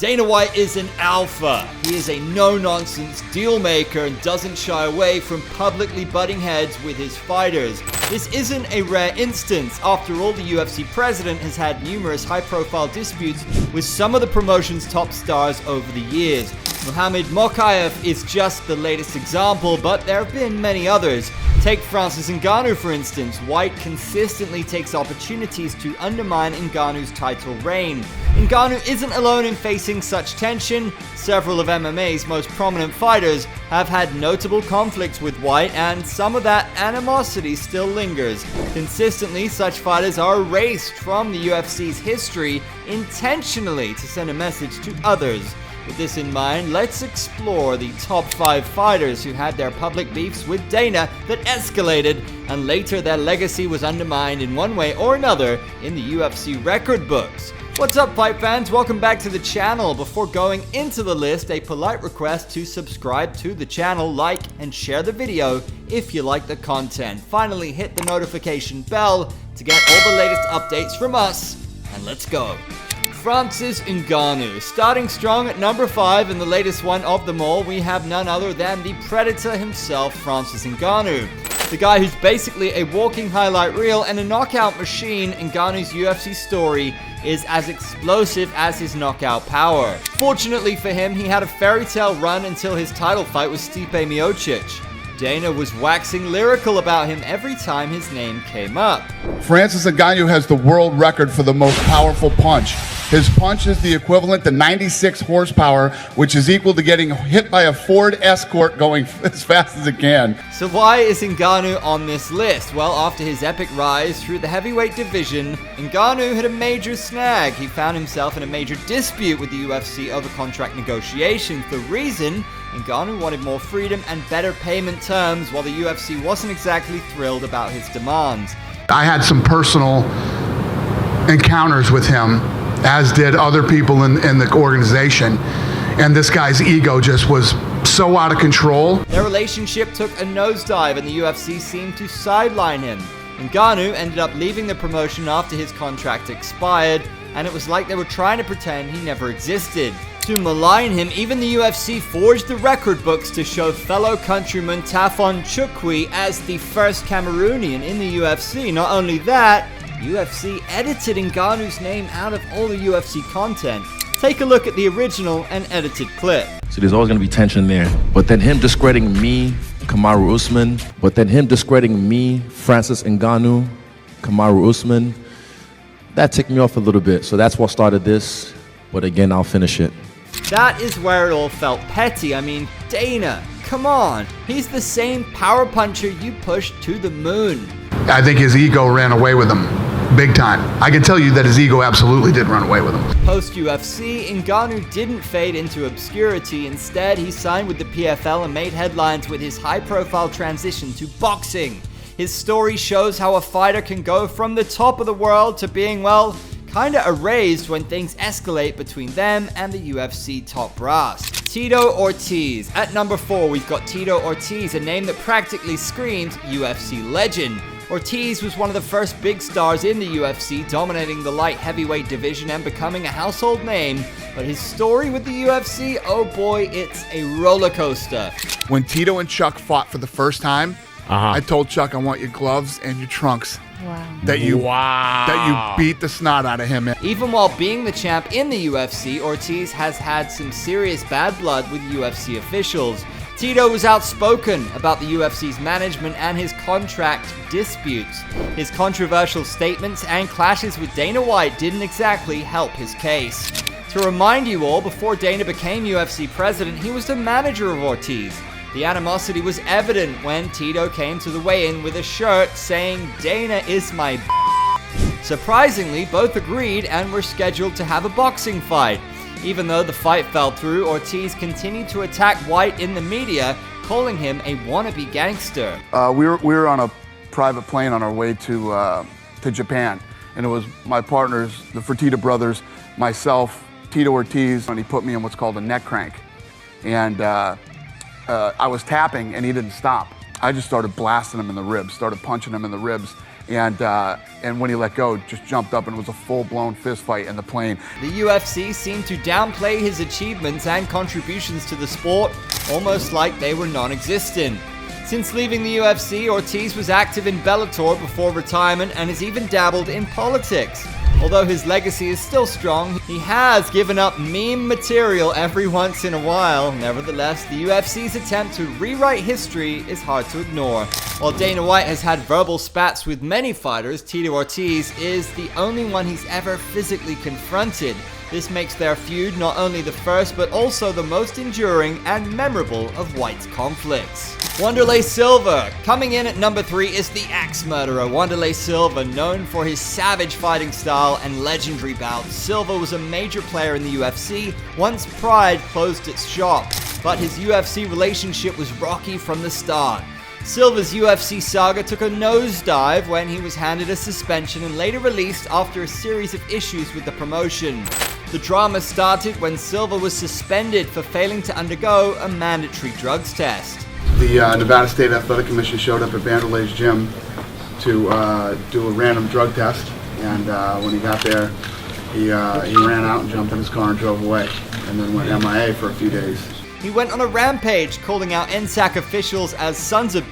Dana White is an alpha. He is a no-nonsense deal maker and doesn't shy away from publicly butting heads with his fighters. This isn't a rare instance. After all, the UFC president has had numerous high-profile disputes with some of the promotion's top stars over the years. Muhammad Mokaev is just the latest example, but there have been many others. Take Francis Ngannou, for instance. White consistently takes opportunities to undermine Ngannou's title reign. Ngannou isn't alone in facing such tension. Several of MMA's most prominent fighters have had notable conflicts with White, and some of that animosity still lingers. Consistently, such fighters are erased from the UFC's history intentionally to send a message to others. With this in mind, let's explore the top 5 fighters who had their public beefs with Dana that escalated, and later their legacy was undermined in one way or another in the UFC record books. What's up, fight fans? Welcome back to the channel. Before going into the list, a polite request to subscribe to the channel, like, and share the video if you like the content. Finally, hit the notification bell to get all the latest updates from us, and let's go. Francis Ngannou. Starting strong at number 5 in the latest one of them all, we have none other than the Predator himself, Francis Ngannou. The guy who's basically a walking highlight reel and a knockout machine. Ngannou's UFC story is as explosive as his knockout power. Fortunately for him, he had a fairy tale run until his title fight with Stipe Miocic. Dana was waxing lyrical about him every time his name came up. Francis Ngannou has the world record for the most powerful punch. His punch is the equivalent to 96 horsepower, which is equal to getting hit by a Ford Escort going as fast as it can. So why is Ngannou on this list? Well, after his epic rise through the heavyweight division, Ngannou hit a major snag. He found himself in a major dispute with the UFC over contract negotiations. The reason? Ngannou wanted more freedom and better payment terms, while the UFC wasn't exactly thrilled about his demands. I had some personal encounters with him, as did other people in the organization, and this guy's ego just was so out of control. Their relationship took a nosedive and the UFC seemed to sideline him. Ngannou ended up leaving the promotion after his contract expired, and it was like they were trying to pretend he never existed. To malign him, even the UFC forged the record books to show fellow countryman Tafon Chukwi as the first Cameroonian in the UFC. Not only that, UFC edited Ngannou's name out of all the UFC content. Take a look at the original and edited clip. So there's always going to be tension there. But then him discrediting me, Kamaru Usman. But then him discrediting me, Francis Ngannou, Kamaru Usman. That ticked me off a little bit. So that's what started this. But again, I'll finish it. That is where it all felt petty. I mean, Dana, come on. He's the same power puncher you pushed to the moon. I think his ego ran away with him, big time. I can tell you that his ego absolutely did run away with him. Post-UFC, Ngannou didn't fade into obscurity. Instead, he signed with the PFL and made headlines with his high-profile transition to boxing. His story shows how a fighter can go from the top of the world to being, well, kinda erased when things escalate between them and the UFC top brass. Tito Ortiz. At number 4, we've got Tito Ortiz, a name that practically screams UFC legend. Ortiz was one of the first big stars in the UFC, dominating the light heavyweight division and becoming a household name. But his story with the UFC, oh boy, it's a roller coaster. When Tito and Chuck fought for the first time, I told Chuck, I want your gloves and your trunks. Wow. That you beat the snot out of him. Even while being the champ in the UFC, Ortiz has had some serious bad blood with UFC officials. Tito was outspoken about the UFC's management and his contract disputes. His controversial statements and clashes with Dana White didn't exactly help his case. To remind you all, before Dana became UFC president, he was the manager of Ortiz. The animosity was evident when Tito came to the weigh-in with a shirt saying, "Dana is my b***." Surprisingly, both agreed and were scheduled to have a boxing fight. Even though the fight fell through, Ortiz continued to attack White in the media, calling him a wannabe gangster. We were on a private plane on our way to Japan, and it was my partners, the Fertitta brothers, myself, Tito Ortiz, and he put me in what's called a neck crank. And I was tapping and he didn't stop. I just started blasting him in the ribs, started punching him in the ribs. And when he let go, just jumped up and it was a full-blown fist fight in the plane. The UFC seemed to downplay his achievements and contributions to the sport, almost like they were non-existent. Since leaving the UFC, Ortiz was active in Bellator before retirement and has even dabbled in politics. Although his legacy is still strong, he has given up meme material every once in a while. Nevertheless, the UFC's attempt to rewrite history is hard to ignore. While Dana White has had verbal spats with many fighters, Tito Ortiz is the only one he's ever physically confronted. This makes their feud not only the first, but also the most enduring and memorable of White's conflicts. Wanderlei Silva. Coming in at number 3 is the Axe Murderer. Wanderlei Silva, known for his savage fighting style and legendary bouts. Silva was a major player in the UFC once Pride closed its shop, but his UFC relationship was rocky from the start. Silva's UFC saga took a nosedive when he was handed a suspension and later released after a series of issues with the promotion. The drama started when Silva was suspended for failing to undergo a mandatory drugs test. The Nevada State Athletic Commission showed up at Wanderlei's gym to do a random drug test, and when he got there, he ran out and jumped in his car and drove away, and then went MIA for a few days. He went on a rampage, calling out NSAC officials as sons of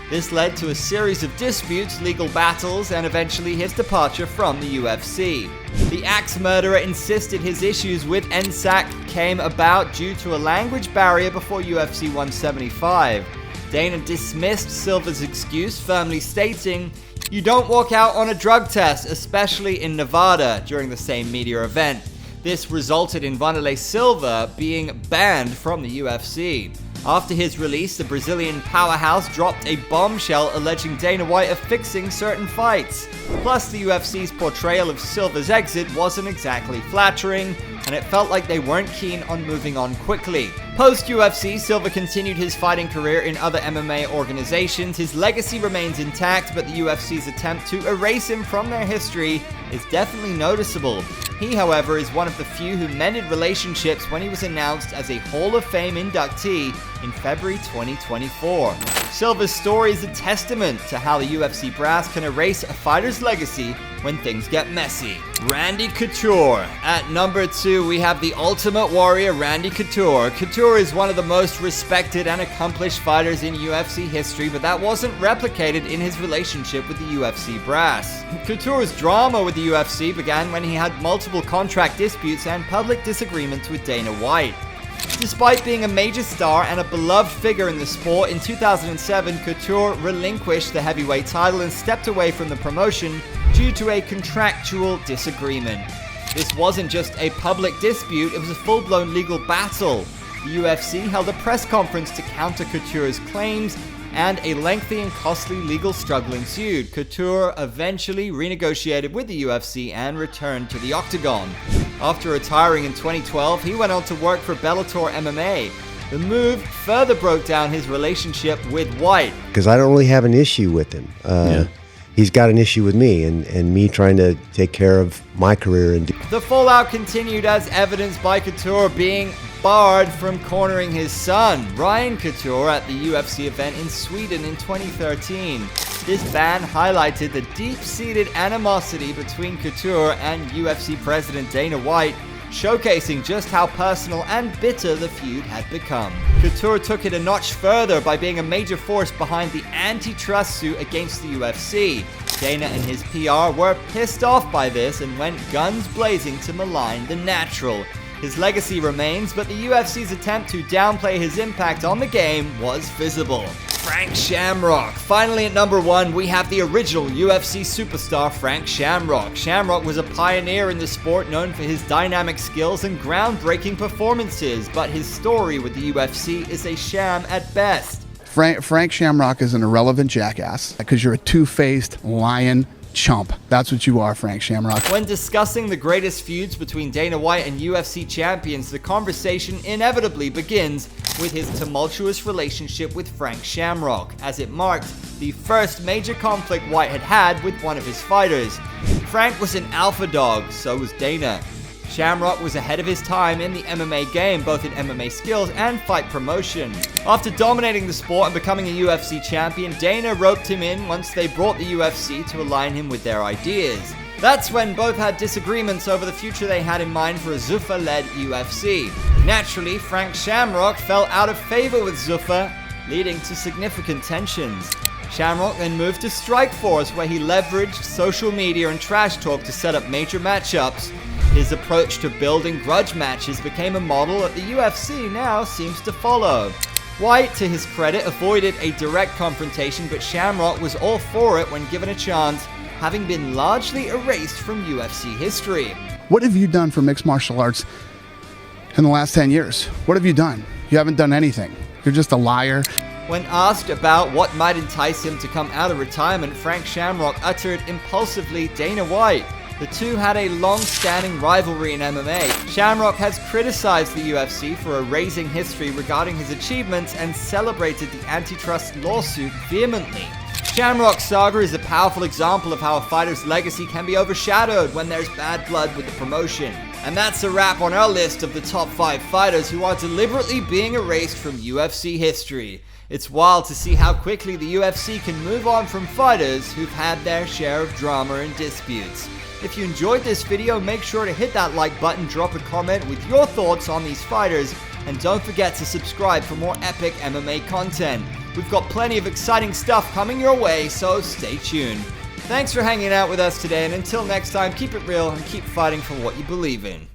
This led to a series of disputes, legal battles, and eventually his departure from the UFC. The Axe Murderer insisted his issues with NSAC came about due to a language barrier before UFC 175. Dana dismissed Silva's excuse, firmly stating, "You don't walk out on a drug test, especially in Nevada," during the same media event. This resulted in Wanderlei Silva being banned from the UFC. After his release, the Brazilian powerhouse dropped a bombshell alleging Dana White of fixing certain fights. Plus, the UFC's portrayal of Silva's exit wasn't exactly flattering, and it felt like they weren't keen on moving on quickly. Post-UFC, Silva continued his fighting career in other MMA organizations. His legacy remains intact, but the UFC's attempt to erase him from their history is definitely noticeable. He, however, is one of the few who mended relationships when he was announced as a Hall of Fame inductee in February 2024. Silva's story is a testament to how the UFC brass can erase a fighter's legacy when things get messy. Randy Couture. At number 2, we have the Ultimate Warrior, Randy Couture. Couture is one of the most respected and accomplished fighters in UFC history, but that wasn't replicated in his relationship with the UFC brass. Couture's drama with the UFC began when he had multiple contract disputes and public disagreements with Dana White. Despite being a major star and a beloved figure in the sport, in 2007, Couture relinquished the heavyweight title and stepped away from the promotion due to a contractual disagreement. This wasn't just a public dispute, it was a full-blown legal battle. The UFC held a press conference to counter Couture's claims, and a lengthy and costly legal struggle ensued. Couture eventually renegotiated with the UFC and returned to the octagon. After retiring in 2012, he went on to work for Bellator MMA. The move further broke down his relationship with White. Because I don't really have an issue with him. He's got an issue with me and me trying to take care of my career. And the fallout continued as evidenced by Couture being barred from cornering his son, Ryan Couture, at the UFC event in Sweden in 2013. This ban highlighted the deep-seated animosity between Couture and UFC President Dana White, showcasing just how personal and bitter the feud had become. Couture took it a notch further by being a major force behind the antitrust suit against the UFC. Dana and his PR were pissed off by this and went guns blazing to malign the natural. His legacy remains, but the UFC's attempt to downplay his impact on the game was visible. Frank Shamrock. Finally at number 1, we have the original UFC superstar Frank Shamrock. Shamrock was a pioneer in the sport, known for his dynamic skills and groundbreaking performances, but his story with the UFC is a sham at best. Frank Shamrock is an irrelevant jackass because you're a two-faced lion chump. That's what you are, Frank Shamrock. When discussing the greatest feuds between Dana White and UFC champions, the conversation inevitably begins with his tumultuous relationship with Frank Shamrock, as it marked the first major conflict White had with one of his fighters. Frank was an alpha dog, so was Dana. Shamrock was ahead of his time in the MMA game, both in MMA skills and fight promotion. After dominating the sport and becoming a UFC champion, Dana roped him in once they brought the UFC to align him with their ideas. That's when both had disagreements over the future they had in mind for a Zuffa-led UFC. Naturally, Frank Shamrock fell out of favor with Zuffa, leading to significant tensions. Shamrock then moved to Strikeforce, where he leveraged social media and trash talk to set up major matchups. His approach to building grudge matches became a model that the UFC now seems to follow. White, to his credit, avoided a direct confrontation, but Shamrock was all for it when given a chance, having been largely erased from UFC history. What have you done for mixed martial arts in the last 10 years? What have you done? You haven't done anything. You're just a liar. When asked about what might entice him to come out of retirement, Frank Shamrock uttered impulsively Dana White. The two had a long-standing rivalry in MMA. Shamrock has criticized the UFC for erasing history regarding his achievements and celebrated the antitrust lawsuit vehemently. Shamrock's saga is a powerful example of how a fighter's legacy can be overshadowed when there's bad blood with the promotion. And that's a wrap on our list of the top 5 fighters who are deliberately being erased from UFC history. It's wild to see how quickly the UFC can move on from fighters who've had their share of drama and disputes. If you enjoyed this video, make sure to hit that like button, drop a comment with your thoughts on these fighters, and don't forget to subscribe for more epic MMA content. We've got plenty of exciting stuff coming your way, so stay tuned. Thanks for hanging out with us today, and until next time, keep it real and keep fighting for what you believe in.